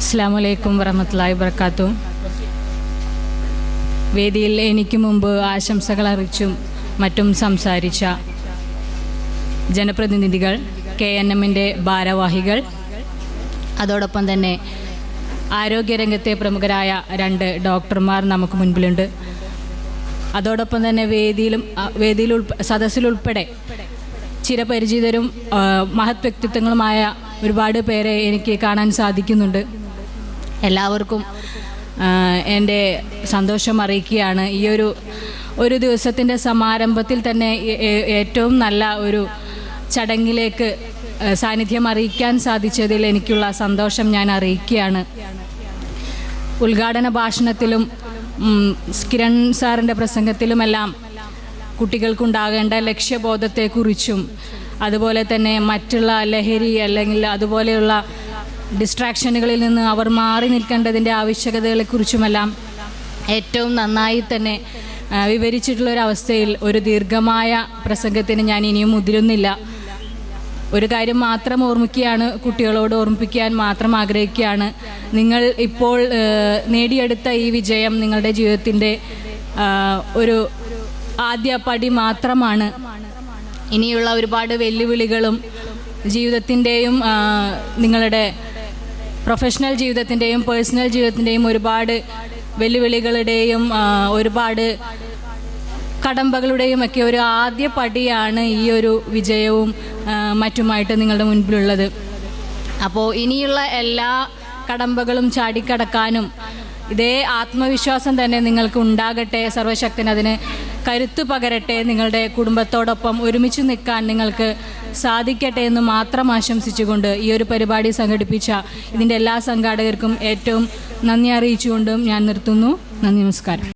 അസ്സലാമു അലൈക്കും വറഹ്മത്തുള്ളാഹി വബറകാതുഹു. വേദിയിൽ എനിക്ക് മുമ്പ് ആശംസകൾ അറിയിച്ചും മറ്റും സംസാരിച്ച ജനപ്രതിനിധികൾ, KNMൻ്റെ ഭാരവാഹികൾ, അതോടൊപ്പം തന്നെ ആരോഗ്യരംഗത്തെ പ്രമുഖരായ 2 ഡോക്ടർമാർ നമുക്ക് മുൻപിലുണ്ട്. അതോടൊപ്പം തന്നെ വേദിയിൽ സദസ്സിലുൾപ്പെടെ ചിരപരിചിതരും മഹത് വ്യക്തിത്വങ്ങളുമായ ഒരുപാട് പേരെ എനിക്ക് കാണാൻ സാധിക്കുന്നുണ്ട്. എല്ലാവർക്കും എൻ്റെ സന്തോഷം അറിയിക്കുകയാണ്. ഈ ഒരു ദിവസത്തിൻ്റെ സമാരംഭത്തിൽ തന്നെ ഏറ്റവും നല്ല ഒരു ചടങ്ങിലേക്ക് സാന്നിധ്യം അറിയിക്കാൻ സാധിച്ചതിൽ എനിക്കുള്ള സന്തോഷം ഞാൻ അറിയിക്കുകയാണ്. ഉദ്ഘാടന ഭാഷണത്തിലും കിരൺ സാറിൻ്റെ പ്രസംഗത്തിലുമെല്ലാം കുട്ടികൾക്കുണ്ടാകേണ്ട ലക്ഷ്യബോധത്തെക്കുറിച്ചും അതുപോലെ തന്നെ മറ്റുള്ള ലഹരി അല്ലെങ്കിൽ അതുപോലെയുള്ള ഡിസ്ട്രാക്ഷനുകളിൽ നിന്ന് അവർ മാറി നിൽക്കേണ്ടതിൻ്റെ ആവശ്യകതകളെക്കുറിച്ചുമെല്ലാം ഏറ്റവും നന്നായി തന്നെ വിവരിച്ചിട്ടുള്ളൊരവസ്ഥയിൽ ഒരു ദീർഘമായ പ്രസംഗത്തിന് ഞാൻ ഇനിയും മുതിരുന്നില്ല. ഒരു കാര്യം മാത്രം ഓർമ്മിക്കുകയാണ്, കുട്ടികളോട് ഓർമ്മിപ്പിക്കാൻ മാത്രം ആഗ്രഹിക്കുകയാണ്. നിങ്ങൾ ഇപ്പോൾ നേടിയെടുത്ത ഈ വിജയം നിങ്ങളുടെ ജീവിതത്തിൻ്റെ ഒരു ആദ്യ പടി മാത്രമാണ്. ഇനിയുള്ള ഒരുപാട് വെല്ലുവിളികളും ജീവിതത്തിൻ്റെയും നിങ്ങളുടെ പ്രൊഫഷണൽ ജീവിതത്തിൻ്റെയും പേഴ്സണൽ ജീവിതത്തിൻ്റെയും ഒരുപാട് വെല്ലുവിളികളുടെയും ഒരുപാട് കടമ്പകളുടെയും ഒക്കെ ഒരു ആദ്യ പടിയാണ് ഈ ഒരു വിജയവും മറ്റുമായിട്ട് നിങ്ങളുടെ മുൻപിലുള്ളത്. അപ്പോൾ ഇനിയുള്ള എല്ലാ കടമ്പകളും ചാടിക്കടക്കാനും ഇതേ ആത്മവിശ്വാസം തന്നെ നിങ്ങൾക്ക് ഉണ്ടാകട്ടെ. സർവശക്തൻ അതിന് കരുത്തു പകരട്ടെ. നിങ്ങളുടെ കുടുംബത്തോടൊപ്പം ഒരുമിച്ച് നിൽക്കാൻ നിങ്ങൾക്ക് സാധിക്കട്ടെ എന്ന് മാത്രം ആശംസിച്ചുകൊണ്ട് ഈ ഒരു പരിപാടി സംഘടിപ്പിച്ച ഇതിൻ്റെ എല്ലാ സംഘാടകർക്കും ഏറ്റവും നന്ദി അറിയിച്ചുകൊണ്ടും ഞാൻ നിർത്തുന്നു. നന്ദി, നമസ്കാരം.